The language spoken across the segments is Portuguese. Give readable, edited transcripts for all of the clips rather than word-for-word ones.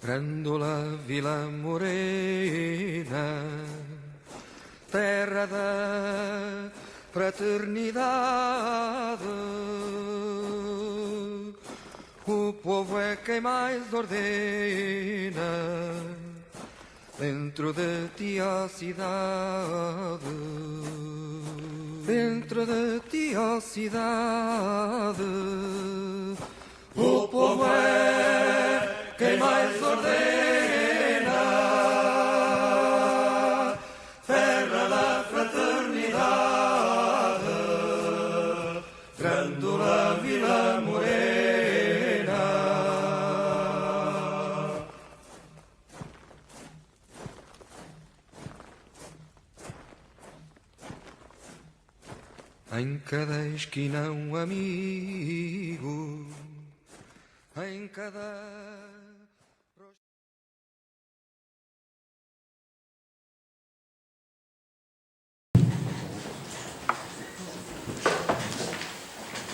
Grândola Vila Morena, terra da fraternidade, o povo é quem mais ordena, dentro de ti a cidade, dentro de ti a cidade, o povo é quem mais ordena, terra da fraternidade, Grândola Vila Morena. Em cada esquina um amigo, em cada...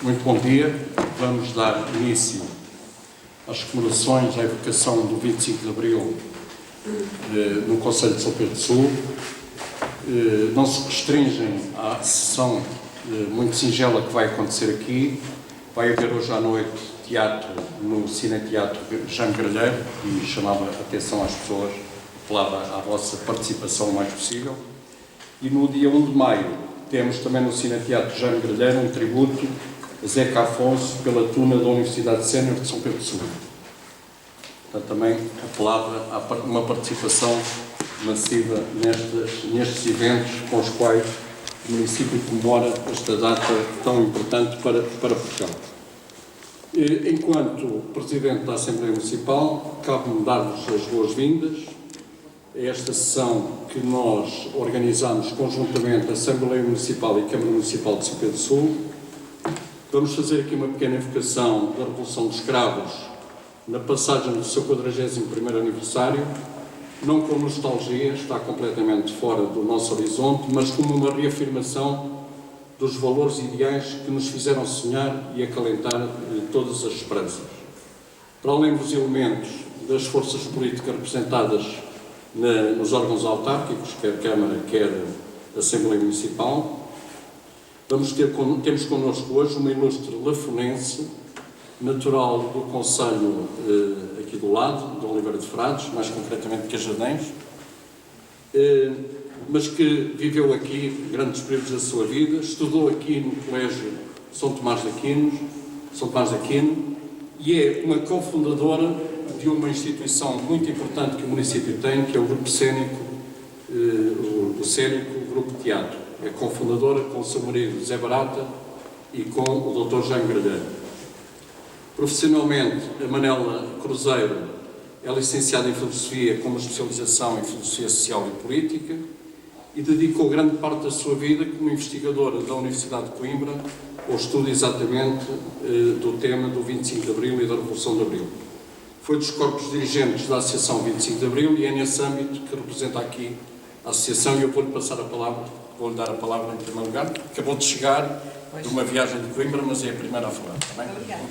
Muito bom dia. Vamos dar início às comemorações à evocação do 25 de Abril no Concelho de São Pedro do Sul. Não se restringem à sessão muito singela que vai acontecer aqui. Vai haver hoje à noite teatro no Cineteatro Jaime Gralheiro e chamava a atenção às pessoas, apelava à vossa participação o mais possível. E no dia 1 de maio temos também no Cineteatro Jaime Gralheiro um tributo a Zeca Afonso pela tuna da Universidade Sénior de São Pedro do Sul. Portanto, também apelava a uma participação massiva nestes eventos com os quais o município comemora esta data tão importante para Portugal. Enquanto Presidente da Assembleia Municipal, cabe-me dar-vos as boas-vindas a esta sessão que nós organizamos conjuntamente a Assembleia Municipal e Câmara Municipal de São Pedro do Sul. Vamos fazer aqui uma pequena evocação da Revolução dos Cravos na passagem do seu 41º aniversário, não com nostalgia, está completamente fora do nosso horizonte, mas como uma reafirmação dos valores ideais que nos fizeram sonhar e acalentar todas as esperanças. Para além dos elementos das forças políticas representadas nos órgãos autárquicos, quer Câmara, quer Assembleia Municipal, temos connosco hoje uma ilustre lafonense, natural do concelho aqui do lado, de Oliveira de Frades, mais concretamente de Cajadães, mas que viveu aqui grandes períodos da sua vida, estudou aqui no Colégio São Tomás de Aquino, e é uma cofundadora de uma instituição muito importante que o município tem, que é o Grupo Cênico, o Grupo Teatro. É cofundadora com o seu marido Zé Barata e com o Dr. Jaime Gralheiro. Profissionalmente, a Manela Cruzeiro é licenciada em Filosofia com uma especialização em Filosofia Social e Política e dedicou grande parte da sua vida como investigadora da Universidade de Coimbra ao estudo exatamente do tema do 25 de Abril e da Revolução de Abril. Foi dos corpos dirigentes da Associação 25 de Abril e é nesse âmbito que representa aqui a Associação, e eu vou-lhe passar a palavra, vou-lhe dar a palavra em primeiro lugar. Acabou de chegar de uma viagem de Coimbra, mas é a primeira a falar, está bem? Obrigada.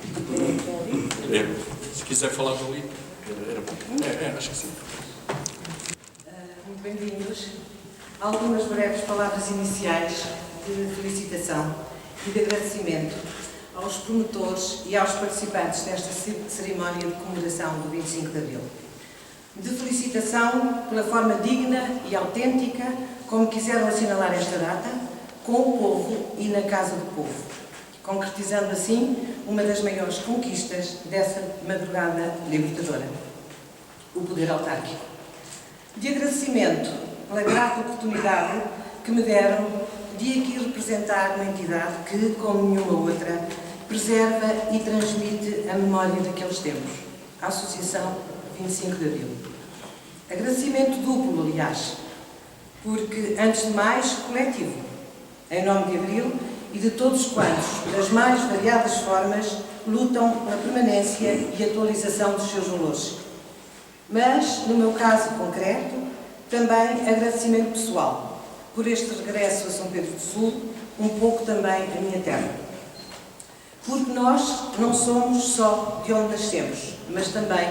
Se quiser falar dali, era bom. Acho que sim. Muito bem-vindos. Algumas breves palavras iniciais de felicitação e de agradecimento aos promotores e aos participantes desta cerimónia de comemoração do 25 de Abril. De felicitação pela forma digna e autêntica como quiseram assinalar esta data, com o povo e na casa do povo, concretizando assim uma das maiores conquistas dessa madrugada libertadora, o poder autárquico. De agradecimento pela grata oportunidade que me deram de aqui representar uma entidade que, como nenhuma outra, preserva e transmite a memória daqueles tempos, a Associação 25 de Abril. Agradecimento duplo, aliás, porque, antes de mais, coletivo, em nome de Abril e de todos quantos, das mais variadas formas, lutam pela permanência e atualização dos seus valores. Mas, no meu caso concreto, também agradecimento pessoal, por este regresso a São Pedro do Sul, um pouco também a minha terra. Porque nós não somos só de onde nascemos, mas também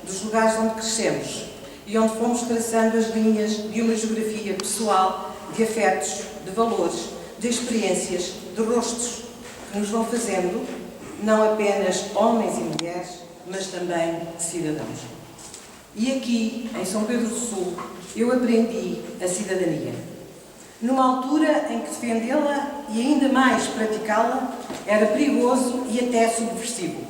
dos lugares onde crescemos e onde fomos traçando as linhas de uma geografia pessoal, de afetos, de valores, de experiências, de rostos, que nos vão fazendo não apenas homens e mulheres, mas também cidadãos. E aqui, em São Pedro do Sul, eu aprendi a cidadania. Numa altura em que defendê-la e ainda mais praticá-la era perigoso e até subversivo,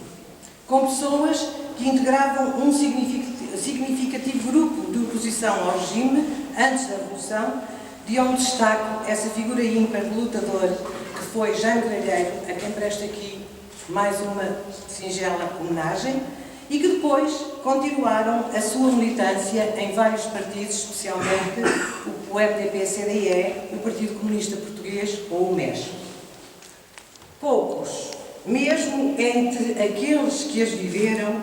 com pessoas que integravam um significativo grupo de oposição ao regime antes da Revolução, de onde destaco essa figura ímpar de lutador que foi Jaime Gralheiro, a quem presto aqui mais uma singela homenagem, e que depois continuaram a sua militância em vários partidos, especialmente o RDP-CDE, o Partido Comunista Português ou o MES. Poucos, mesmo entre aqueles que as viveram,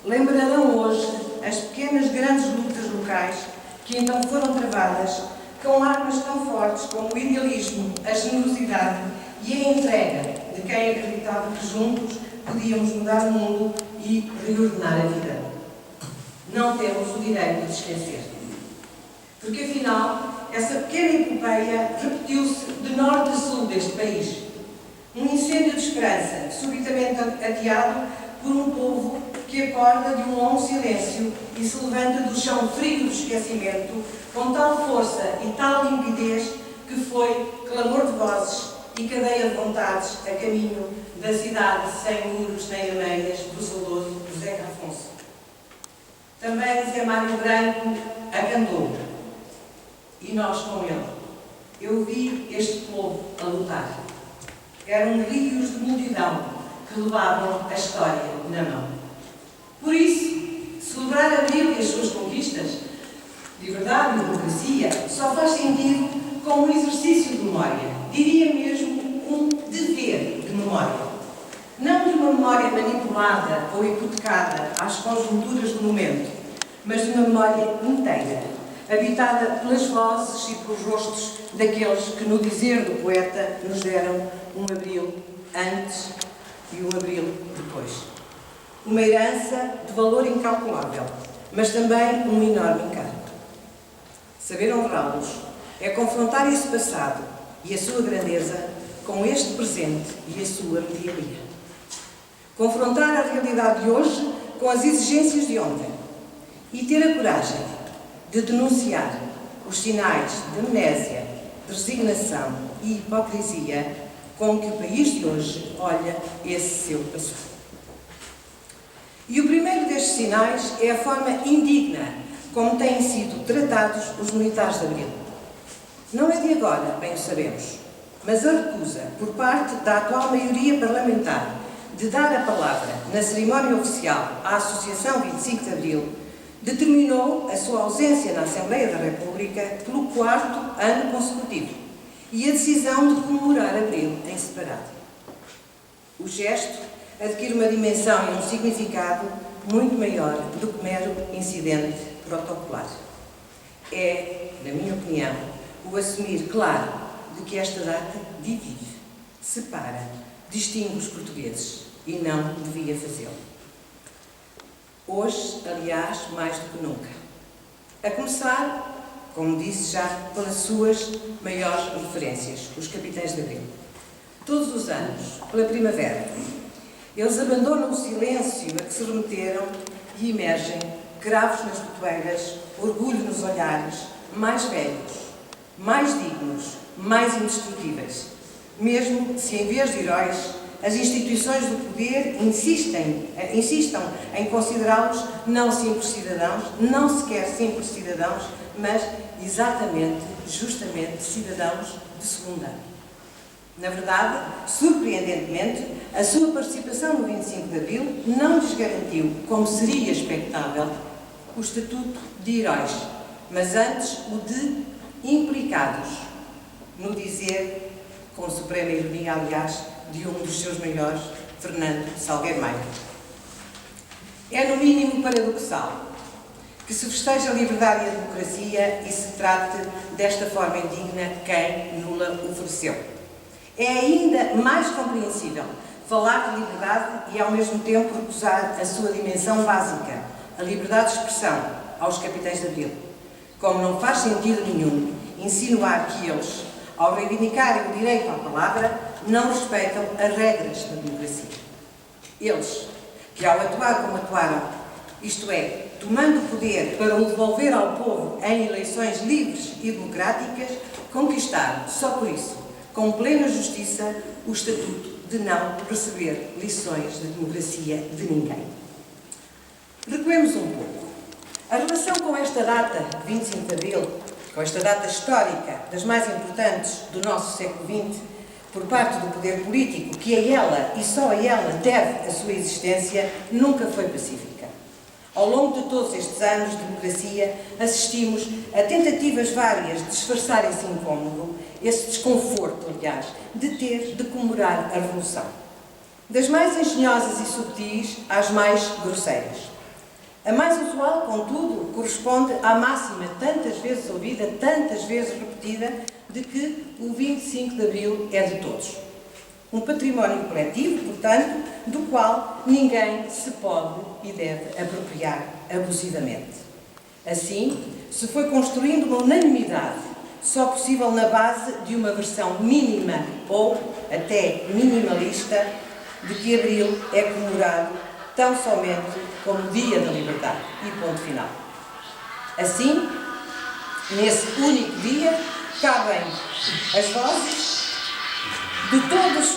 lembrarão hoje as pequenas grandes lutas locais que então foram travadas com armas tão fortes como o idealismo, a generosidade e a entrega de quem acreditava que juntos podíamos mudar o mundo e reordenar a vida. Não temos o direito de esquecer. Porque, afinal, essa pequena epopeia repetiu-se de norte a sul deste país. Um incêndio de esperança, subitamente adiado por um povo que acorda de um longo silêncio e se levanta do chão frio do esquecimento com tal força e tal limpidez que foi clamor de vozes e cadeia de vontades a caminho da cidade sem muros nem ameias do saudoso José Afonso. Também Zé Mário Branco agandou, e nós com ele. Eu vi este povo a lutar. Eram rios de multidão que levavam a história na mão. Por isso, celebrar Abril e as suas conquistas, liberdade e democracia, só faz sentido como um exercício de memória. Diria mesmo um dever de memória. Não de uma memória manipulada ou hipotecada às conjunturas do momento, mas de uma memória inteira, habitada pelas vozes e pelos rostos daqueles que, no dizer do poeta, nos deram um abril antes e um abril depois. Uma herança de valor incalculável, mas também um enorme encargo. Saber honrá-los é confrontar esse passado e a sua grandeza com este presente e a sua mediania. Confrontar a realidade de hoje com as exigências de ontem e ter a coragem de denunciar os sinais de amnésia, de resignação e hipocrisia com que o país de hoje olha esse seu passado. E o primeiro destes sinais é a forma indigna como têm sido tratados os militares de Abril. Não é de agora, bem o sabemos, mas a recusa por parte da atual maioria parlamentar de dar a palavra na cerimónia oficial à Associação 25 de Abril determinou a sua ausência na Assembleia da República pelo 4º ano consecutivo e a decisão de comemorar Abril em separado. O gesto adquire uma dimensão e um significado muito maior do que mero incidente protocolar. É, na minha opinião, o assumir claro de que esta data divide, separa, distingue os portugueses e não devia fazê-lo. Hoje, aliás, mais do que nunca. A começar, como disse já, pelas suas maiores referências, os capitães de Abril. Todos os anos, pela primavera, eles abandonam o silêncio a que se remeteram e emergem, cravos nas betoeiras, orgulho nos olhares, mais velhos, mais dignos, mais indestrutíveis. Mesmo se, em vez de heróis, as instituições do poder insistam em considerá-los não simples cidadãos, não sequer simples cidadãos, mas exatamente, justamente, cidadãos de segunda. Na verdade, surpreendentemente, a sua participação no 25 de Abril não lhes garantiu, como seria expectável, o estatuto de heróis, mas antes o de implicados, no dizer, com suprema ironia, aliás, de um dos seus maiores, Fernando Salgueiro Maia. É, no mínimo, paradoxal que se festeje a liberdade e a democracia e se trate desta forma indigna quem nula ofereceu. É ainda mais compreensível falar de liberdade e, ao mesmo tempo, recusar a sua dimensão básica, a liberdade de expressão aos capitães de Abril, como não faz sentido nenhum insinuar que eles, ao reivindicarem o direito à palavra, não respeitam as regras da democracia. Eles, que ao atuar como atuaram, isto é, tomando o poder para o devolver ao povo em eleições livres e democráticas, conquistaram, só por isso, com plena justiça, o estatuto de não receber lições de democracia de ninguém. Recuemos um pouco. A relação com esta data, 25 de Abril, com esta data histórica, das mais importantes do nosso século XX, por parte do poder político, que a ela e só a ela deve a sua existência, nunca foi pacífica. Ao longo de todos estes anos de democracia, assistimos a tentativas várias de disfarçar esse incómodo, esse desconforto, aliás, de ter de comemorar a Revolução. Das mais engenhosas e subtis às mais grosseiras. A mais usual, contudo, corresponde à máxima tantas vezes ouvida, tantas vezes repetida, de que o 25 de Abril é de todos. Um património coletivo, portanto, do qual ninguém se pode e deve apropriar abusivamente. Assim, se foi construindo uma unanimidade, só possível na base de uma versão mínima ou até minimalista de que Abril é comemorado tão somente como Dia da Liberdade e ponto final. Assim, nesse único dia, cabem as vozes de todos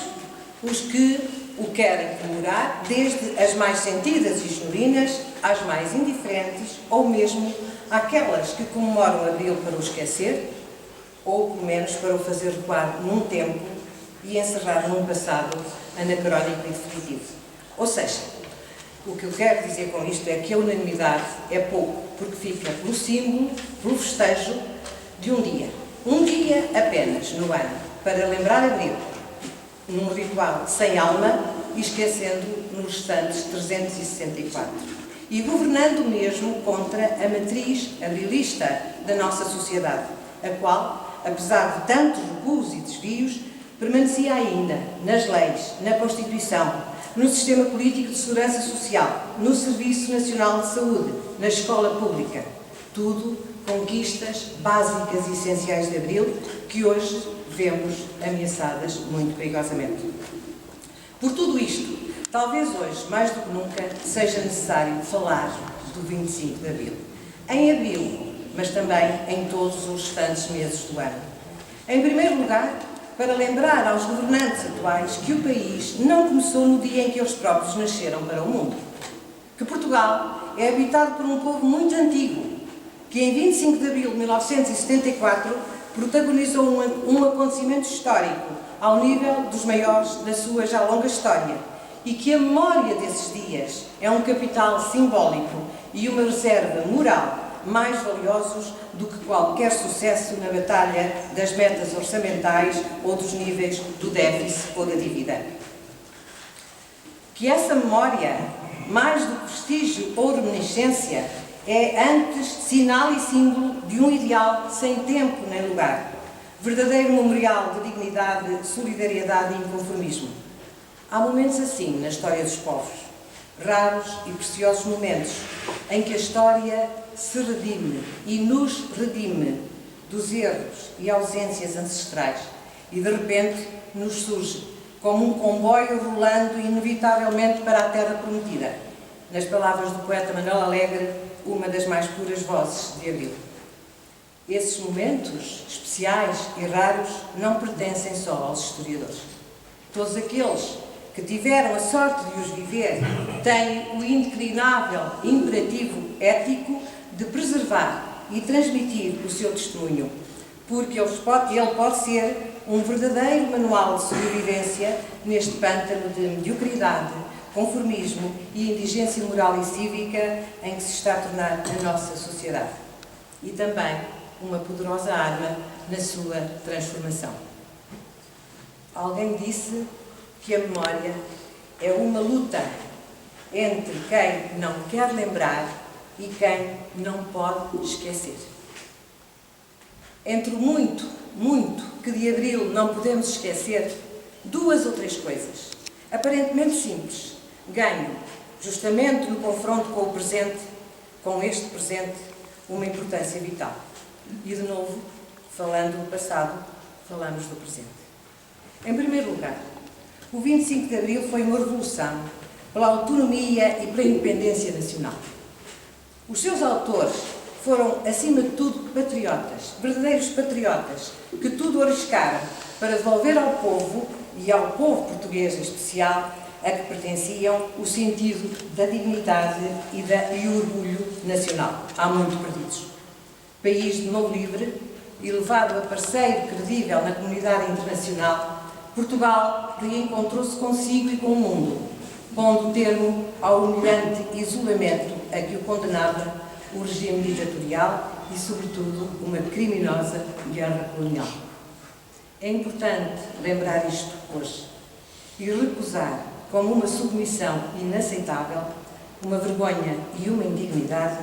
os que o querem comemorar, desde as mais sentidas e genuínas às mais indiferentes, ou mesmo aquelas que comemoram Abril para o esquecer, ou pelo menos para o fazer recuar num tempo e encerrar num passado anacrónico e definitivo. Ou seja, o que eu quero dizer com isto é que a unanimidade é pouco, porque fica pelo símbolo, pelo festejo de um dia. Um dia apenas no ano, para lembrar Abril, num ritual sem alma e esquecendo nos restantes 364. E governando mesmo contra a matriz abrilista da nossa sociedade, a qual, apesar de tantos recuos e desvios, permanecia ainda nas leis, na Constituição, no sistema político de segurança social, no Serviço Nacional de Saúde, na escola pública. Tudo conquistas básicas e essenciais de Abril que hoje vemos ameaçadas muito perigosamente. Por tudo isto, talvez hoje, mais do que nunca, seja necessário falar do 25 de Abril. Em Abril, mas também em todos os restantes meses do ano. Em primeiro lugar, para lembrar aos governantes atuais que o país não começou no dia em que eles próprios nasceram para o mundo. Que Portugal é habitado por um povo muito antigo, que em 25 de abril de 1974 protagonizou um acontecimento histórico ao nível dos maiores da sua já longa história e que a memória desses dias é um capital simbólico e uma reserva moral mais valiosos do que qualquer sucesso na batalha das metas orçamentais ou dos níveis do déficit ou da dívida. Que essa memória, mais do que prestígio ou reminiscência, é antes sinal e símbolo de um ideal sem tempo nem lugar, verdadeiro memorial de dignidade, solidariedade e inconformismo. Há momentos assim na história dos povos, raros e preciosos momentos em que a história se redime e nos redime dos erros e ausências ancestrais e de repente nos surge como um comboio rolando inevitavelmente para a terra prometida. Nas palavras do poeta Manuel Alegre, uma das mais puras vozes de Abril. Esses momentos especiais e raros não pertencem só aos historiadores. Todos aqueles que tiveram a sorte de os viver têm o indeclinável imperativo ético de preservar e transmitir o seu testemunho, porque ele pode ser um verdadeiro manual de sobrevivência neste pântano de mediocridade, conformismo e indigência moral e cívica em que se está a tornar a nossa sociedade. E também uma poderosa arma na sua transformação. Alguém disse que a memória é uma luta entre quem não quer lembrar e quem não pode esquecer. Entre o muito, muito que de Abril não podemos esquecer, duas ou três coisas, aparentemente simples, ganham, justamente no confronto com o presente, com este presente uma importância vital. E, de novo, falando do passado, falamos do presente. Em primeiro lugar, o 25 de Abril foi uma revolução pela autonomia e pela independência nacional. Os seus autores foram, acima de tudo, patriotas, verdadeiros patriotas, que tudo arriscaram para devolver ao povo, e ao povo português em especial, a que pertenciam, o sentido da dignidade e o orgulho nacional, há muito perdidos. País de novo livre, elevado a parceiro credível na comunidade internacional, Portugal reencontrou-se consigo e com o mundo, pondo termo ao humilhante isolamento a que o condenava o regime ditatorial e, sobretudo, uma criminosa guerra colonial. É importante lembrar isto hoje e recusar como uma submissão inaceitável, uma vergonha e uma indignidade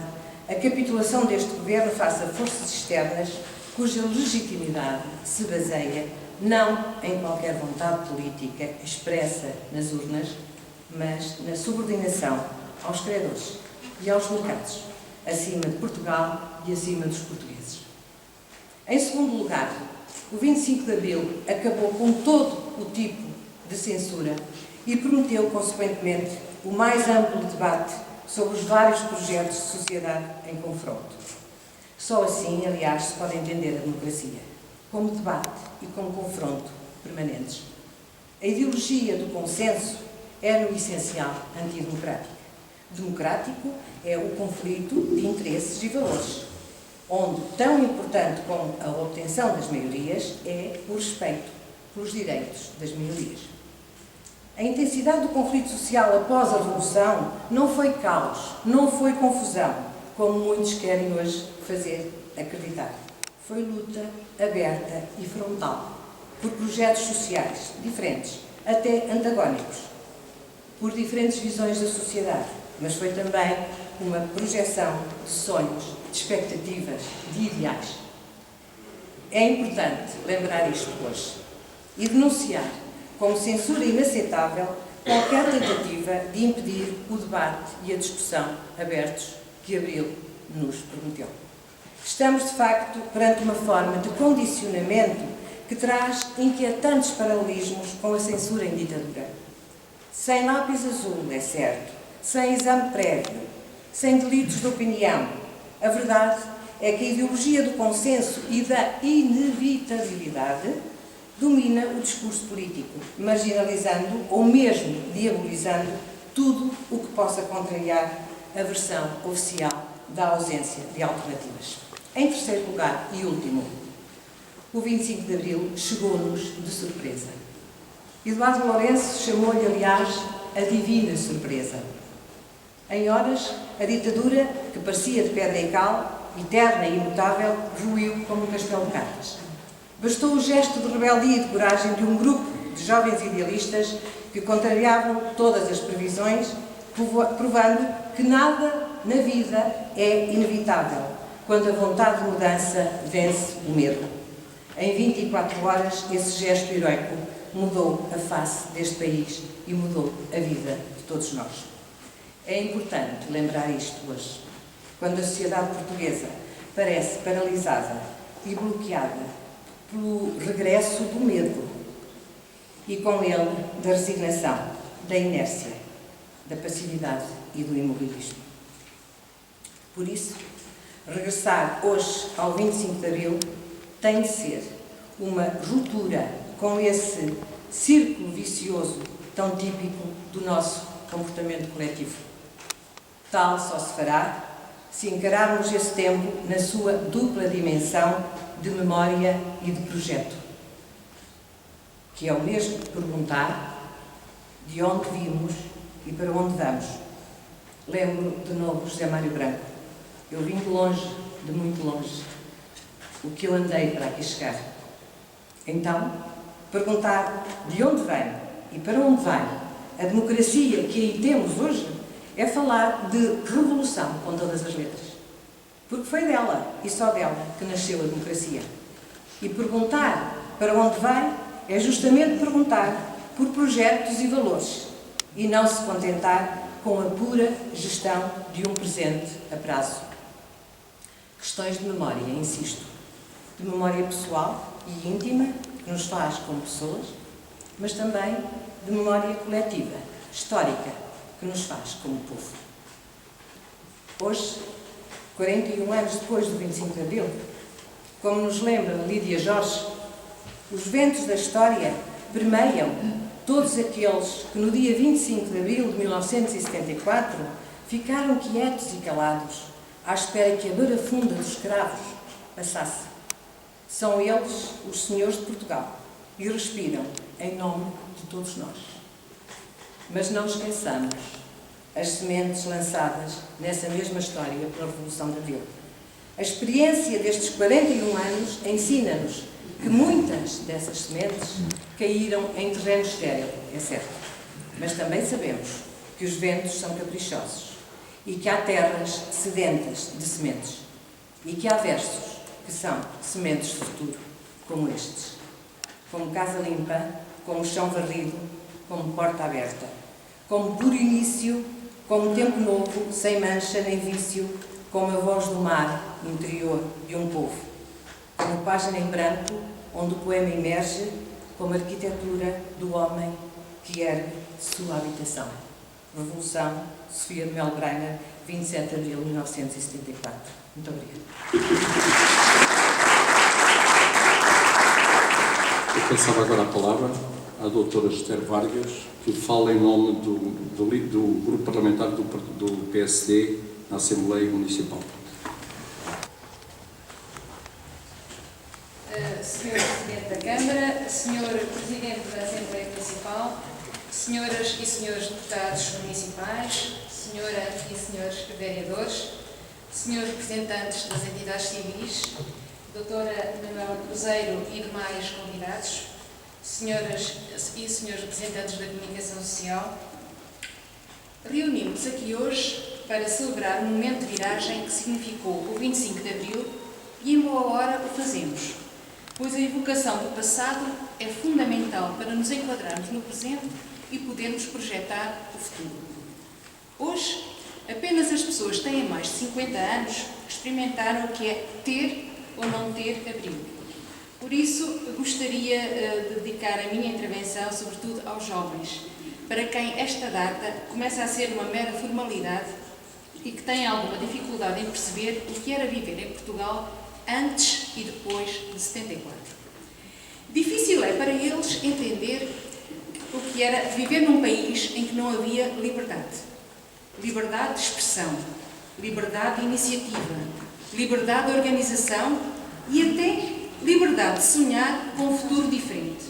a capitulação deste governo face a forças externas cuja legitimidade se baseia não em qualquer vontade política expressa nas urnas, mas na subordinação aos credores e aos mercados, acima de Portugal e acima dos portugueses. Em segundo lugar, o 25 de Abril acabou com todo o tipo de censura e prometeu, consequentemente, o mais amplo debate sobre os vários projetos de sociedade em confronto. Só assim, aliás, se pode entender a democracia, como debate e como confronto permanentes. A ideologia do consenso é, no essencial, antidemocrática. Democrático é o conflito de interesses e valores, onde, tão importante como a obtenção das maiorias, é o respeito pelos direitos das minorias. A intensidade do conflito social após a Revolução não foi caos, não foi confusão, como muitos querem hoje fazer acreditar. Foi luta aberta e frontal, por projetos sociais diferentes, até antagónicos, por diferentes visões da sociedade, mas foi também uma projeção de sonhos, de expectativas, de ideais. É importante lembrar isto hoje e denunciar como censura inaceitável qualquer tentativa de impedir o debate e a discussão abertos que Abril nos prometeu. Estamos, de facto, perante uma forma de condicionamento que traz inquietantes paralelismos com a censura em ditadura. Sem lápis azul, é certo, sem exame prévio, sem delitos de opinião. A verdade é que a ideologia do consenso e da inevitabilidade domina o discurso político, marginalizando ou mesmo diabolizando tudo o que possa contrariar a versão oficial da ausência de alternativas. Em terceiro lugar e último, o 25 de Abril chegou-nos de surpresa. Eduardo Lourenço chamou-lhe, aliás, a divina surpresa. Em horas, a ditadura, que parecia de pedra e cal, eterna e imutável, ruiu como um castelo de cartas. Bastou o gesto de rebeldia e de coragem de um grupo de jovens idealistas que contrariavam todas as previsões, provando que nada na vida é inevitável, quando a vontade de mudança vence o medo. Em 24 horas, esse gesto heroico mudou a face deste país e mudou a vida de todos nós. É importante lembrar isto hoje, quando a sociedade portuguesa parece paralisada e bloqueada pelo regresso do medo e, com ele, da resignação, da inércia, da passividade e do imobilismo. Por isso, regressar hoje ao 25 de Abril tem de ser uma ruptura com esse círculo vicioso tão típico do nosso comportamento coletivo. Tal só se fará se encararmos esse tempo na sua dupla dimensão de memória e de projeto, que é o mesmo de perguntar de onde vimos e para onde vamos. Lembro de novo José Mário Branco. Eu vim de longe, de muito longe, o que eu andei para aqui chegar. Então, perguntar de onde vem e para onde vai a democracia que aí temos hoje é falar de revolução com todas as letras. Porque foi dela, e só dela, que nasceu a democracia. E perguntar para onde vai é justamente perguntar por projetos e valores, e não se contentar com a pura gestão de um presente a prazo. Questões de memória, insisto, de memória pessoal e íntima, que nos faz como pessoas, mas também de memória coletiva, histórica, que nos faz como povo. Hoje, 41 anos depois do 25 de Abril, como nos lembra Lídia Jorge, os ventos da história permeiam todos aqueles que no dia 25 de Abril de 1974 ficaram quietos e calados, à espera que a barafunda dos escravos passasse. São eles os senhores de Portugal e respiram em nome de todos nós. Mas não esqueçamos as sementes lançadas nessa mesma história pela Revolução de Abril. A experiência destes 41 anos ensina-nos que muitas dessas sementes caíram em terreno estéril, é certo. Mas também sabemos que os ventos são caprichosos e que há terras sedentas de sementes e que há versos que são sementes de futuro, como estes. Como casa limpa, como chão varrido, como porta aberta. Como puro início, como tempo novo, sem mancha nem vício, como a voz do mar interior de um povo. Como página em branco, onde o poema emerge, como arquitetura do homem que ergue sua habitação. Revolução, Sofia de Mel Brainer, 27 de abril de 1974. Muito obrigada. Eu passava agora a palavra à doutora Esther Vargas, que fala em nome do grupo parlamentar do PSD na Assembleia Municipal. Senhor Presidente da Câmara, Senhor Presidente da Assembleia Municipal, Senhoras e Senhores Deputados Municipais, Senhora e Senhores Vereadores, Senhores Representantes das entidades civis, Doutora Manuela Cruzeiro e demais convidados, Senhoras e Senhores Representantes da Comunicação Social, reunimos aqui hoje para celebrar um momento de viragem que significou o 25 de Abril e em boa hora o fazemos, pois a evocação do passado é fundamental para nos enquadrarmos no presente e podermos projetar o futuro. Hoje, apenas as pessoas que têm mais de 50 anos experimentaram o que é ter ou não ter abril. Por isso, gostaria de dedicar a minha intervenção, sobretudo aos jovens, para quem esta data começa a ser uma mera formalidade e que têm alguma dificuldade em perceber o que era viver em Portugal antes e depois de 74. Difícil é para eles entender o que era viver num país em que não havia liberdade. Liberdade de expressão, liberdade de iniciativa, liberdade de organização e até liberdade de sonhar com um futuro diferente.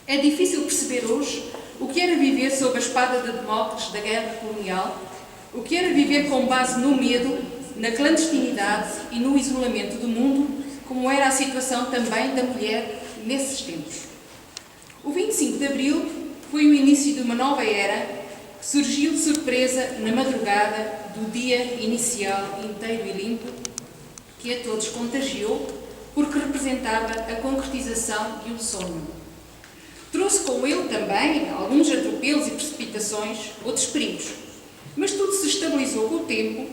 É difícil perceber hoje o que era viver sob a espada de Damócles da guerra colonial, o que era viver com base no medo, na clandestinidade e no isolamento do mundo, como era a situação também da mulher nesses tempos. O 25 de Abril foi o início de uma nova era que surgiu de surpresa na madrugada do dia inicial inteiro e limpo, que a todos contagiou, porque representava a concretização de um sonho. Trouxe com ele também alguns atropelos e precipitações, outros perigos, mas tudo se estabilizou com o tempo,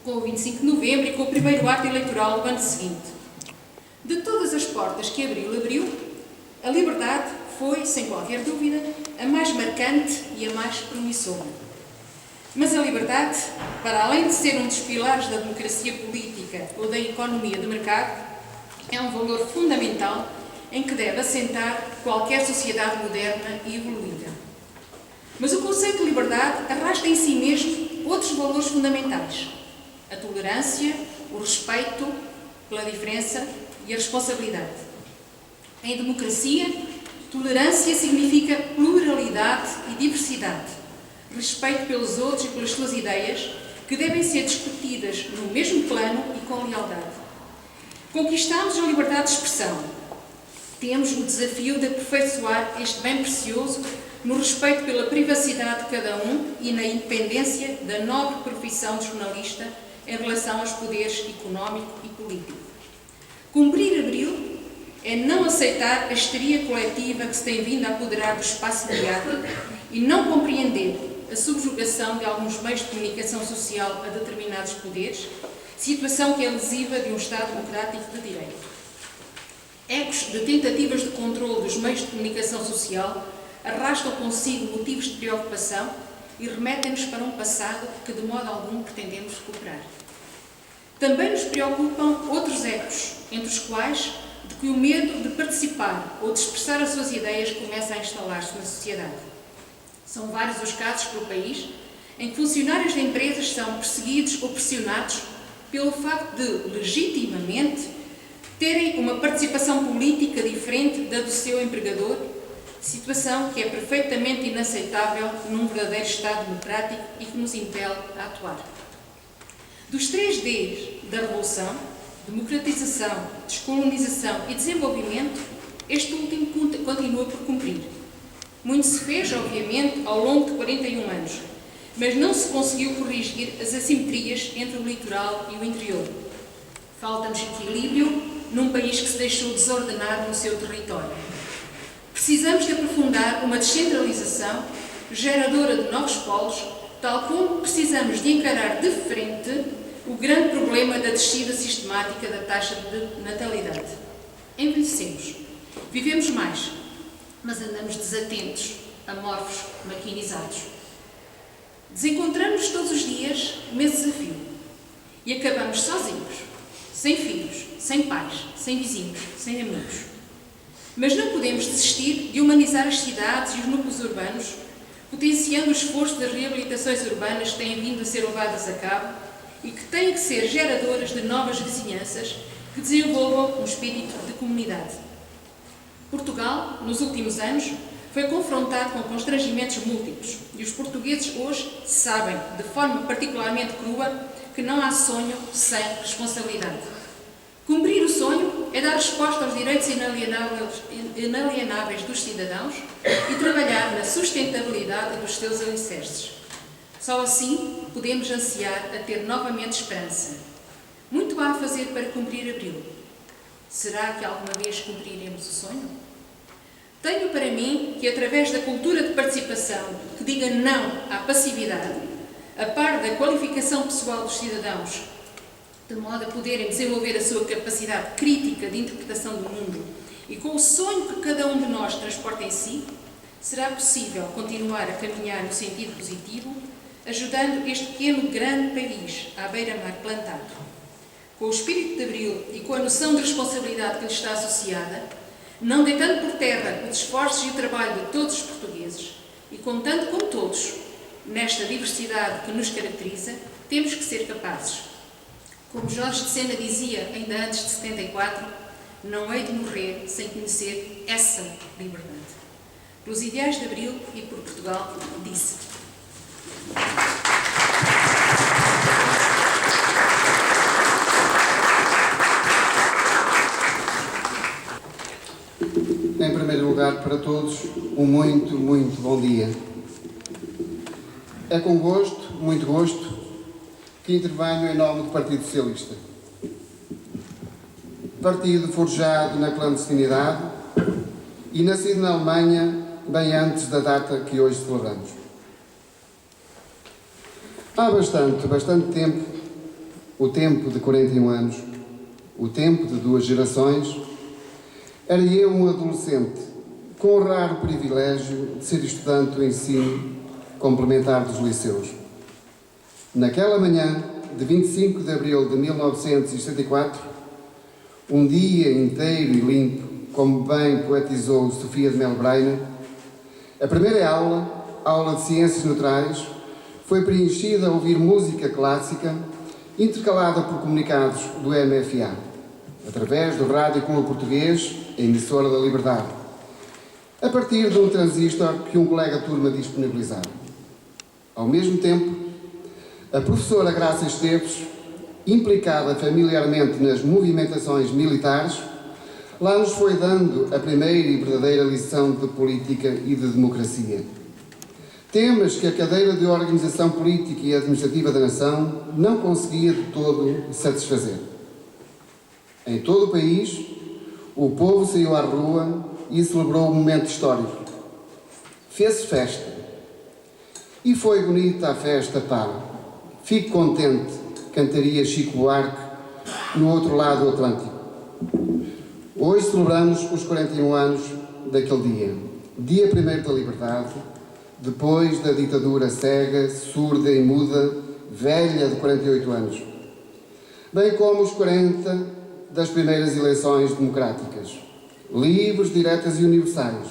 com o 25 de novembro e com o primeiro ato eleitoral do ano seguinte. De todas as portas que Abril abriu, a liberdade foi, sem qualquer dúvida, a mais marcante e a mais promissora. Mas a liberdade, para além de ser um dos pilares da democracia política ou da economia de mercado, é um valor fundamental em que deve assentar qualquer sociedade moderna e evoluída. Mas o conceito de liberdade arrasta em si mesmo outros valores fundamentais: a tolerância, o respeito pela diferença e a responsabilidade. Em democracia, tolerância significa pluralidade e diversidade, respeito pelos outros e pelas suas ideias, que devem ser discutidas no mesmo plano e com lealdade. Conquistamos a liberdade de expressão. Temos o desafio de aperfeiçoar este bem precioso no respeito pela privacidade de cada um e na independência da nobre profissão de jornalista em relação aos poderes económico e político. Cumprir Abril é não aceitar a histeria coletiva que se tem vindo a apoderar do espaço mediático e não compreender a subjugação de alguns meios de comunicação social a determinados poderes, situação que é lesiva de um Estado democrático de direito. Ecos de tentativas de controle dos meios de comunicação social arrastam consigo motivos de preocupação e remetem-nos para um passado que de modo algum pretendemos recuperar. Também nos preocupam outros ecos, entre os quais de que o medo de participar ou de expressar as suas ideias começa a instalar-se na sociedade. São vários os casos pelo país em que funcionários de empresas são perseguidos ou pressionados pelo facto de, legitimamente, terem uma participação política diferente da do seu empregador, situação que é perfeitamente inaceitável num verdadeiro Estado democrático e que nos impele a atuar. Dos 3 Ds da Revolução, democratização, descolonização e desenvolvimento, este último continua por cumprir. Muito se fez, obviamente, ao longo de 41 anos, mas não se conseguiu corrigir as assimetrias entre o litoral e o interior. Falta-nos equilíbrio num país que se deixou desordenar no seu território. Precisamos de aprofundar uma descentralização geradora de novos polos, tal como precisamos de encarar de frente o grande problema da descida sistemática da taxa de natalidade. Envelhecemos, vivemos mais, mas andamos desatentos, amorfos, maquinizados. Desencontramos todos os dias nesse desafio e acabamos sozinhos, sem filhos, sem pais, sem vizinhos, sem amigos. Mas não podemos desistir de humanizar as cidades e os núcleos urbanos, potenciando o esforço das reabilitações urbanas que têm vindo a ser levadas a cabo e que têm que ser geradoras de novas vizinhanças que desenvolvam um espírito de comunidade. Portugal, nos últimos anos, foi confrontado com constrangimentos múltiplos e os portugueses hoje sabem, de forma particularmente crua, que não há sonho sem responsabilidade. Cumprir o sonho é dar resposta aos direitos inalienáveis dos cidadãos e trabalhar na sustentabilidade dos seus alicerces. Só assim podemos ansiar a ter novamente esperança. Muito há a fazer para cumprir Abril. Será que alguma vez cumpriremos o sonho? Tenho para mim que, através da cultura de participação que diga não à passividade, a par da qualificação pessoal dos cidadãos, de modo a poderem desenvolver a sua capacidade crítica de interpretação do mundo e com o sonho que cada um de nós transporta em si, será possível continuar a caminhar no sentido positivo, ajudando este pequeno grande país à beira-mar plantado. Com o espírito de Abril e com a noção de responsabilidade que lhe está associada, não deitando por terra os esforços e o trabalho de todos os portugueses e contando com todos nesta diversidade que nos caracteriza, temos que ser capazes. Como Jorge de Sena dizia ainda antes de 74, não hei de morrer sem conhecer essa liberdade. Pelos ideais de Abril e por Portugal, disse. Em primeiro lugar, para todos, um muito bom dia. É com gosto, muito gosto, que intervenho em nome do Partido Socialista. Partido forjado na clandestinidade e nascido na Alemanha bem antes da data que hoje celebramos. Há bastante tempo, o tempo de 41 anos, o tempo de 2 gerações, era eu um adolescente com o raro privilégio de ser estudante do ensino complementar dos liceus. Naquela manhã de 25 de abril de 1974, um dia inteiro e limpo, como bem poetizou Sofia de Melo Braina, a primeira aula de Ciências Naturais, foi preenchida a ouvir música clássica intercalada por comunicados do MFA, através do Rádio Clube Português, a emissora da Liberdade, a partir de um transistor que um colega turma disponibilizava. Ao mesmo tempo, a professora Graça Esteves, implicada familiarmente nas movimentações militares, lá nos foi dando a primeira e verdadeira lição de política e de democracia. Temas que a cadeira de organização política e administrativa da nação não conseguia de todo satisfazer. Em todo o país, o povo saiu à rua e celebrou um momento histórico. Fez-se festa. E foi bonita a festa, pá. Fico contente, cantaria Chico Buarque no outro lado do Atlântico. Hoje celebramos os 41 anos daquele dia. Dia 1º da liberdade, depois da ditadura cega, surda e muda, velha de 48 anos. Bem como os 40 das primeiras eleições democráticas, livres, diretas e universais,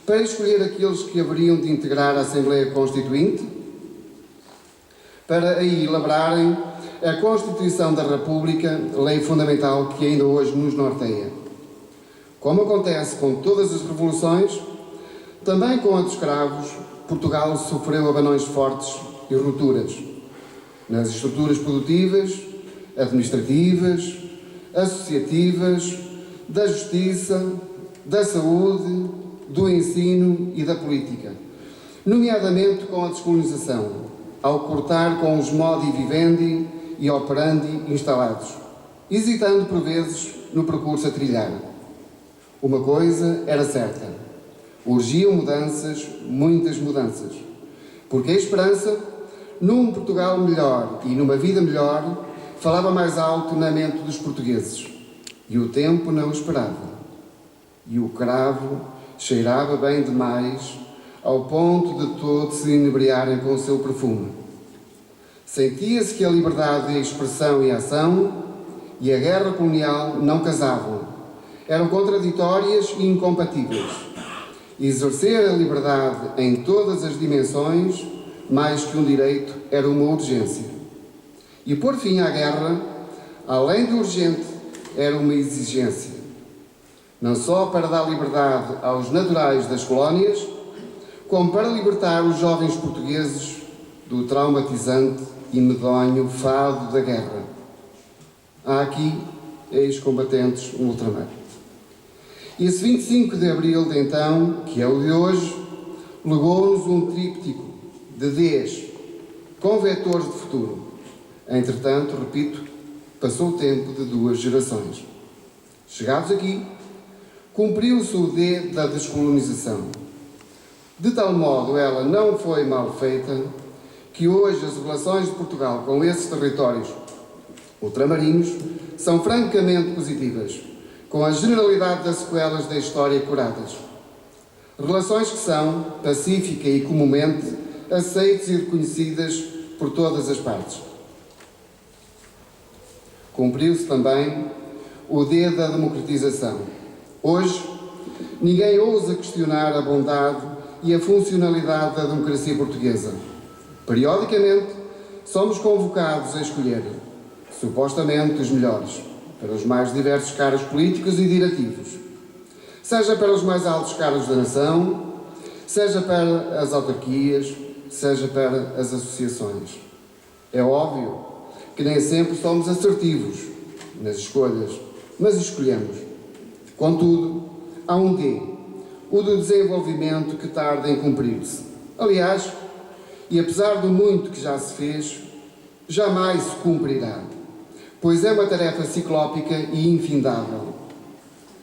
para escolher aqueles que haveriam de integrar a Assembleia Constituinte, para aí elaborarem a Constituição da República, lei fundamental que ainda hoje nos norteia. Como acontece com todas as revoluções, também com a dos escravos, Portugal sofreu abanões fortes e rupturas nas estruturas produtivas, administrativas, associativas, da justiça, da saúde, do ensino e da política, nomeadamente com a descolonização, ao cortar com os modi vivendi e operandi instalados, hesitando por vezes no percurso a trilhar. Uma coisa era certa: urgiam mudanças, muitas mudanças, porque a esperança, num Portugal melhor e numa vida melhor, falava mais alto na mente dos portugueses, e o tempo não esperava, e o cravo cheirava bem demais, ao ponto de todos se inebriarem com o seu perfume. Sentia-se que a liberdade de expressão e ação e a guerra colonial não casavam, eram contraditórias e incompatíveis. Exercer a liberdade em todas as dimensões, mais que um direito, era uma urgência. E pôr fim à guerra, além de urgente, era uma exigência. Não só para dar liberdade aos naturais das colónias, como para libertar os jovens portugueses do traumatizante e medonho fado da guerra. Há aqui ex-combatentes no ultramar. E esse 25 de abril de então, que é o de hoje, legou-nos um tríptico de Ds, com vetores de futuro. Entretanto, repito, passou o tempo de 2 gerações. Chegados aqui, cumpriu-se o D da descolonização. De tal modo ela não foi mal feita, que hoje as relações de Portugal com esses territórios ultramarinos são francamente positivas, com a generalidade das sequelas da história curadas. Relações que são, pacífica e comumente, aceitas e reconhecidas por todas as partes. Cumpriu-se também o D da democratização. Hoje, ninguém ousa questionar a bondade e a funcionalidade da democracia portuguesa. Periodicamente, somos convocados a escolher, supostamente, os melhores, para os mais diversos cargos políticos e diretivos, seja para os mais altos cargos da nação, seja para as autarquias, seja para as associações. É óbvio que nem sempre somos assertivos nas escolhas, mas escolhemos. Contudo, há um D, o do desenvolvimento, que tarda em cumprir-se. Aliás, e apesar do muito que já se fez, jamais se cumprirá, pois é uma tarefa ciclópica e infindável.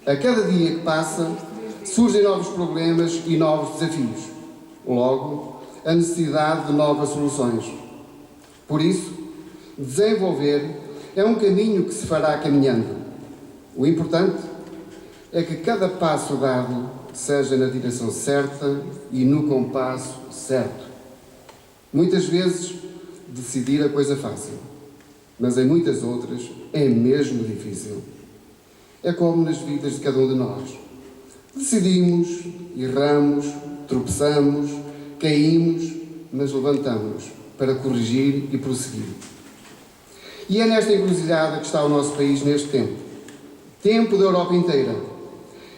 A cada dia que passa, surgem novos problemas e novos desafios. Logo, a necessidade de novas soluções. Por isso, desenvolver é um caminho que se fará caminhando. O importante é que cada passo dado seja na direção certa e no compasso certo. Muitas vezes, decidir é coisa fácil, mas em muitas outras é mesmo difícil. É como nas vidas de cada um de nós. Decidimos, erramos, tropeçamos, caímos, mas levantamos para corrigir e prosseguir. E é nesta encruzilhada que está o nosso país neste tempo. Tempo da Europa inteira.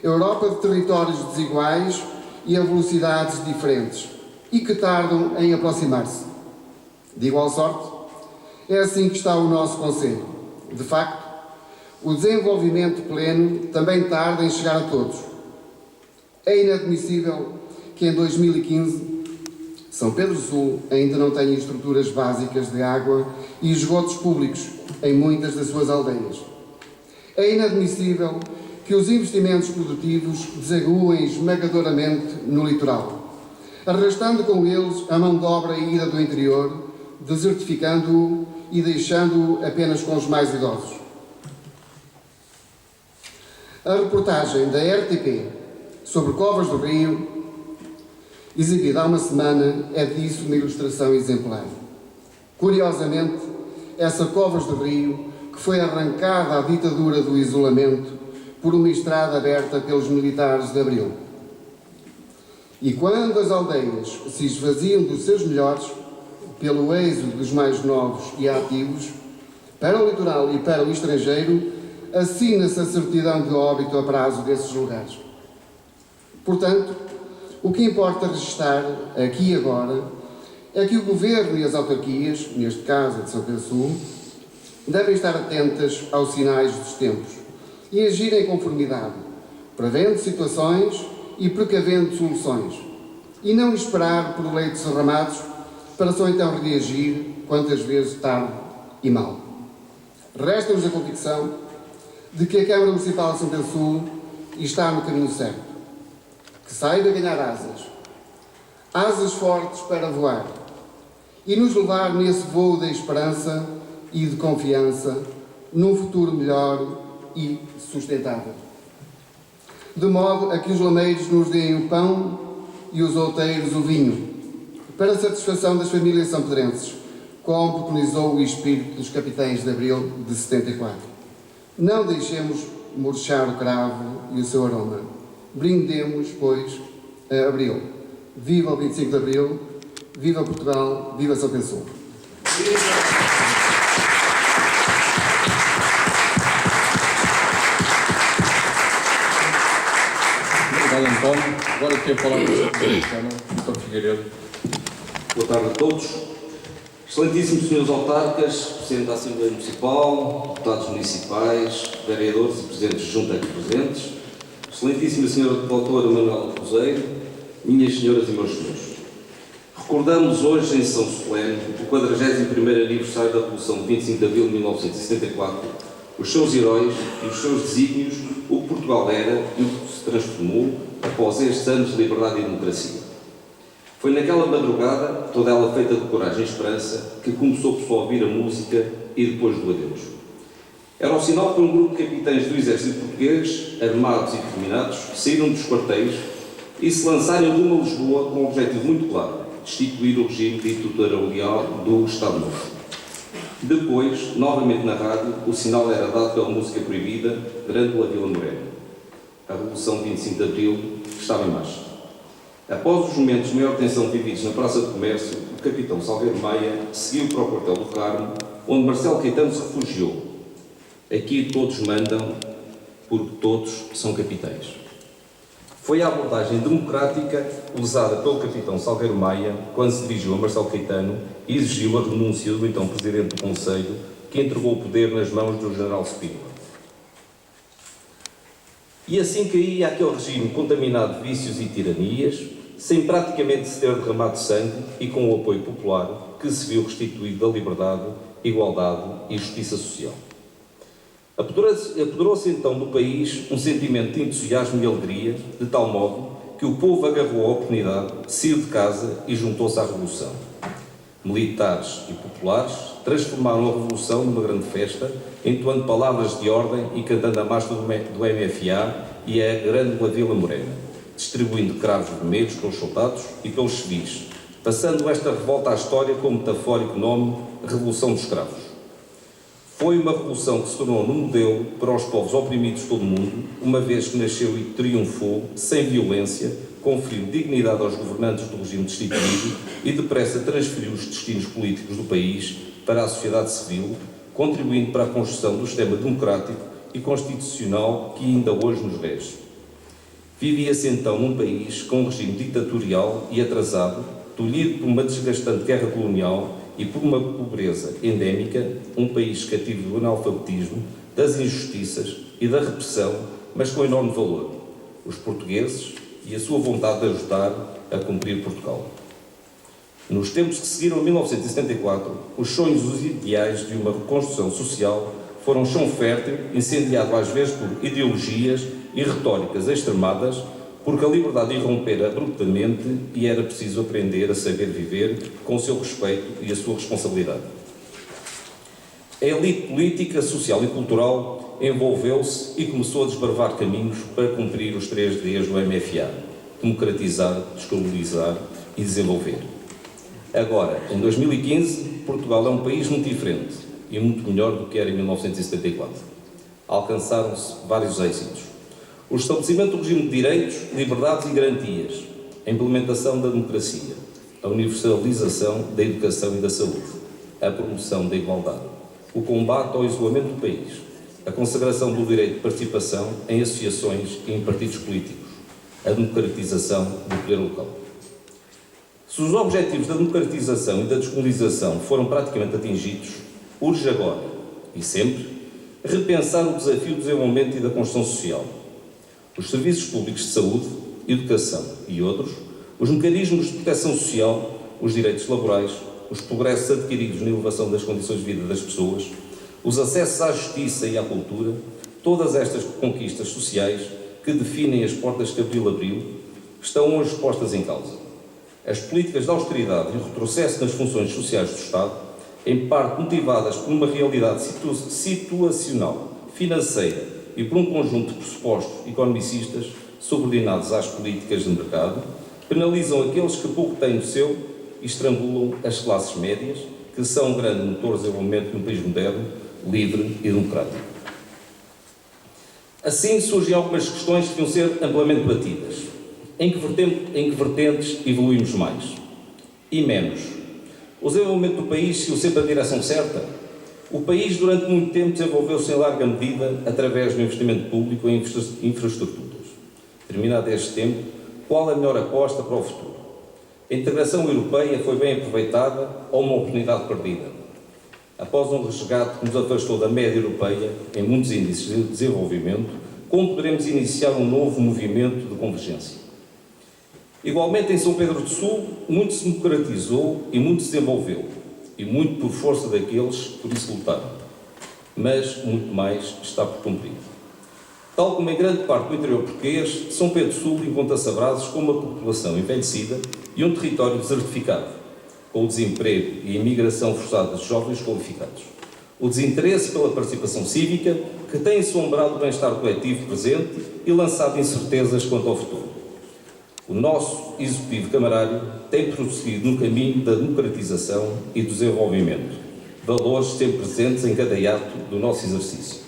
Europa de territórios desiguais e a velocidades diferentes, e que tardam em aproximar-se. De igual sorte, é assim que está o nosso concelho. De facto, o desenvolvimento pleno também tarda em chegar a todos. É inadmissível que em 2015 São Pedro Sul ainda não tem estruturas básicas de água e esgotos públicos em muitas das suas aldeias. É inadmissível que os investimentos produtivos desaguem esmagadoramente no litoral, arrastando com eles a mão de obra ida do interior, desertificando-o e deixando-o apenas com os mais idosos. A reportagem da RTP sobre Covas do Rio, exibida há uma semana, é disso uma ilustração exemplar. Curiosamente, essa Covas do Rio, que foi arrancada à ditadura do isolamento por uma estrada aberta pelos militares de Abril. E quando as aldeias se esvaziam dos seus melhores, pelo êxodo dos mais novos e ativos, para o litoral e para o estrangeiro, assina-se a certidão de óbito a prazo desses lugares. Portanto, o que importa registrar aqui e agora é que o Governo e as autarquias, neste caso a de São Pedro Sul, devem estar atentas aos sinais dos tempos e agir em conformidade, prevendo situações e precavendo soluções, e não esperar por leitos derramados para só então reagir, quantas vezes tarde e mal. Resta-nos a convicção de que a Câmara Municipal de São Pedro Sul está no caminho certo, que saiba ganhar asas fortes para voar, e nos levar nesse voo da esperança e de confiança num futuro melhor e sustentável. De modo a que os lameiros nos deem o pão e os outeiros o vinho, para a satisfação das famílias sampedrenses, como preconizou o espírito dos capitães de Abril de 74. Não deixemos murchar o cravo e o seu aroma. Brindemos, pois, a Abril. Viva o 25 de Abril, viva Portugal, viva São Pedro Sul. Obrigado, António. Agora tem a palavra o Sr. Presidente da Câmara, Dr. Figueiredo. Boa tarde a todos. Excelentíssimos senhores autarcas, Presidente da Assembleia Municipal, deputados municipais, vereadores e presidentes de junta aqui presentes, Excelentíssima Senhora Doutora Manuela Cruzeiro, minhas senhoras e meus senhores. Recordamos hoje em São Solene o 41º aniversário da Revolução de 25 de Abril de 1974, os seus heróis e os seus desígnios, o que Portugal era e o que se transformou após estes anos de liberdade e democracia. Foi naquela madrugada, toda ela feita de coragem e esperança, que começou por se ouvir a música e depois do adeus. Era o sinal que um grupo de capitães do exército português, armados e determinados, saíram dos quartéis e se lançaram rumo a Lisboa com um objetivo muito claro: destituir o regime ditatorial do Estado Novo. Depois, novamente na rádio, o sinal era dado pela música proibida, Grândola Vila Morena. A Revolução de 25 de Abril estava em marcha. Após os momentos de maior tensão vividos na Praça de Comércio, o capitão Salgueiro Maia seguiu para o quartel do Carmo, onde Marcelo Caetano se refugiou. Aqui todos mandam, porque todos são capitães. Foi a abordagem democrática usada pelo capitão Salgueiro Maia quando se dirigiu a Marcelo Caetano e exigiu a renúncia do então Presidente do Conselho, que entregou o poder nas mãos do General Spínola. E assim caía aquele regime contaminado de vícios e tiranias, sem praticamente se ter derramado sangue e com o apoio popular, que se viu restituído da liberdade, igualdade e justiça social. Apoderou-se então do país um sentimento de entusiasmo e alegria, de tal modo que o povo agarrou a oportunidade, saiu de casa e juntou-se à Revolução. Militares e populares transformaram a Revolução numa grande festa, entoando palavras de ordem e cantando a marcha do MFA e a Grândola Vila Morena, distribuindo cravos vermelhos pelos soldados e pelos civis, passando esta revolta à história com o metafórico nome Revolução dos Escravos. Foi uma revolução que se tornou num modelo para os povos oprimidos de todo o mundo, uma vez que nasceu e triunfou sem violência, conferindo dignidade aos governantes do regime destituído e depressa transferiu os destinos políticos do país para a sociedade civil, contribuindo para a construção do sistema democrático e constitucional que ainda hoje nos rege. Vivia-se então num país com um regime ditatorial e atrasado, tolhido por uma desgastante guerra colonial e por uma pobreza endémica, um país cativo do analfabetismo, das injustiças e da repressão, mas com enorme valor: os portugueses e a sua vontade de ajudar a cumprir Portugal. Nos tempos que seguiram a 1974, os sonhos e os ideais de uma reconstrução social foram chão fértil, incendiado às vezes por ideologias e retóricas extremadas, porque a liberdade irromper abruptamente e era preciso aprender a saber viver com o seu respeito e a sua responsabilidade. A elite política, social e cultural envolveu-se e começou a desbravar caminhos para cumprir os 3 Ds do MFA: democratizar, descolonizar e desenvolver. Agora, em 2015, Portugal é um país muito diferente e muito melhor do que era em 1974. Alcançaram-se vários êxitos: o estabelecimento do regime de direitos, liberdades e garantias, a implementação da democracia, a universalização da educação e da saúde, a promoção da igualdade, o combate ao isolamento do país, a consagração do direito de participação em associações e em partidos políticos, a democratização do poder local. Se os objetivos da democratização e da descolonização foram praticamente atingidos, urge agora, e sempre, repensar o desafio do desenvolvimento e da construção social. Os serviços públicos de saúde, educação e outros, os mecanismos de proteção social, os direitos laborais, os progressos adquiridos na elevação das condições de vida das pessoas, os acessos à justiça e à cultura, todas estas conquistas sociais que definem as portas que Abril abriu, estão hoje postas em causa. As políticas de austeridade e o retrocesso nas funções sociais do Estado, em parte motivadas por uma realidade situacional, financeira e por um conjunto de pressupostos economicistas subordinados às políticas de mercado, penalizam aqueles que pouco têm do seu e estrangulam as classes médias, que são um grande motor de desenvolvimento de um país moderno, livre e democrático. Assim surgem algumas questões que deviam ser amplamente debatidas. Em que vertentes evoluímos mais? E menos? O desenvolvimento do país seguiu sempre a direção certa? O país, durante muito tempo, desenvolveu-se em larga medida através do investimento público em infraestruturas. Terminado este tempo, qual a melhor aposta para o futuro? A integração europeia foi bem aproveitada ou uma oportunidade perdida? Após um resgate que nos afastou da média europeia em muitos índices de desenvolvimento, como poderemos iniciar um novo movimento de convergência? Igualmente, em São Pedro do Sul, muito se democratizou e muito se desenvolveu, e muito por força daqueles que por isso lutaram. Mas muito mais está por cumprir. Tal como em grande parte do interior português, São Pedro do Sul encontra-se a braços com uma população envelhecida e um território desertificado, com o desemprego e a imigração forçada de jovens qualificados. O desinteresse pela participação cívica, que tem assombrado o bem-estar coletivo presente e lançado incertezas quanto ao futuro. O nosso executivo camarário tem prosseguido no caminho da democratização e do desenvolvimento, valores sempre presentes em cada ato do nosso exercício.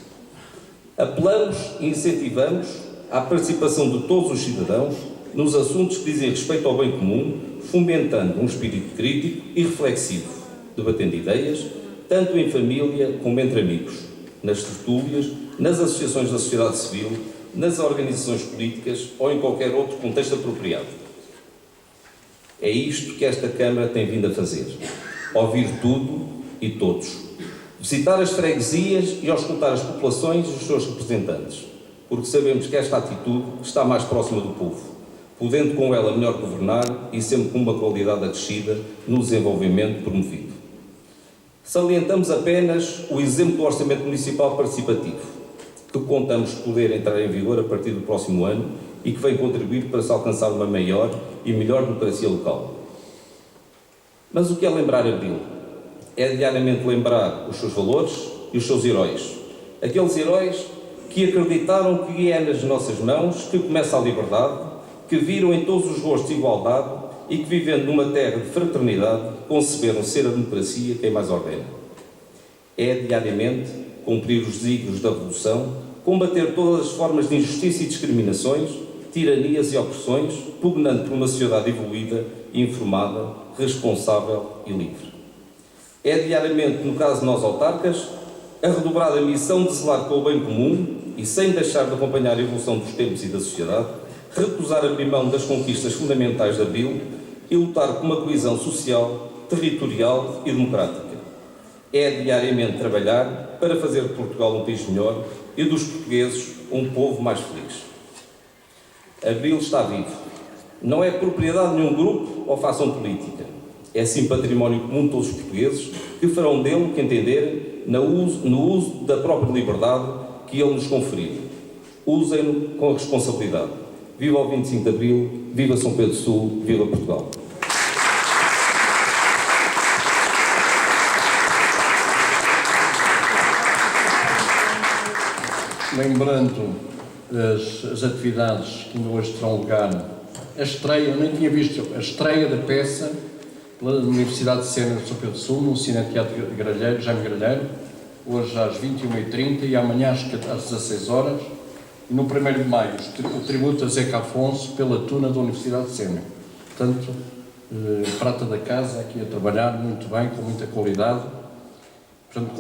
Apelamos e incentivamos a participação de todos os cidadãos nos assuntos que dizem respeito ao bem comum, fomentando um espírito crítico e reflexivo, debatendo ideias, tanto em família como entre amigos, nas tertúlias, nas associações da sociedade civil, nas organizações políticas ou em qualquer outro contexto apropriado. É isto que esta Câmara tem vindo a fazer: ouvir tudo e todos, visitar as freguesias e auscultar as populações e os seus representantes, porque sabemos que esta atitude está mais próxima do povo, podendo com ela melhor governar e sempre com uma qualidade acrescida no desenvolvimento promovido. Salientamos apenas o exemplo do Orçamento Municipal Participativo, que contamos poder entrar em vigor a partir do próximo ano e que vem contribuir para se alcançar uma maior e melhor democracia local. Mas o que é lembrar Abril? É diariamente lembrar os seus valores e os seus heróis. Aqueles heróis que acreditaram que é nas nossas mãos que começa a liberdade, que viram em todos os gostos igualdade e que, vivendo numa terra de fraternidade, conceberam ser a democracia quem mais ordena. É diariamente cumprir os desígnios da Revolução, combater todas as formas de injustiça e discriminações, tiranias e opressões, pugnando por uma sociedade evoluída, informada, responsável e livre. É diariamente, no caso de nós autarcas, a redobrada missão de zelar pelo bem comum e, sem deixar de acompanhar a evolução dos tempos e da sociedade, recusar abrir mão das conquistas fundamentais de Abril e lutar por uma coesão social, territorial e democrática. É diariamente trabalhar para fazer de Portugal um país melhor e dos portugueses um povo mais feliz. Abril está vivo. Não é propriedade de nenhum grupo ou facção política. É sim património comum de todos os portugueses que farão dele o que entenderem no uso da própria liberdade que ele nos conferiu. Usem-no com responsabilidade. Viva o 25 de Abril, viva São Pedro Sul, viva Portugal. Lembrando as atividades que ainda hoje terão lugar, a estreia, eu nem tinha visto, a estreia da peça pela Universidade de Sena de São Pedro Sul, no Cine Teatro Gralheiro, Jaime Gralheiro, hoje às 21h30 e amanhã às 16 horas. E no 1º de maio, o tributo a Zeca Afonso pela Tuna da Universidade de Sena. Portanto, prata da casa aqui a trabalhar muito bem, com muita qualidade. Portanto,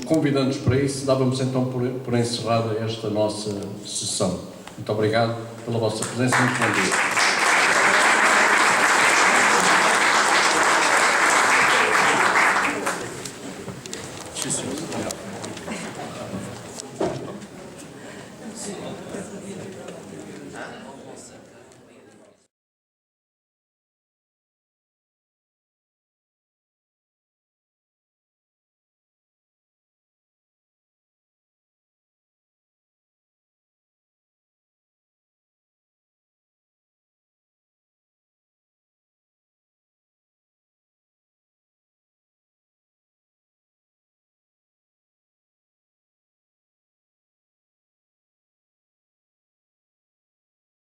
convidando-nos para isso, dávamos então por encerrada esta nossa sessão. Muito obrigado pela vossa presença e muito bom dia.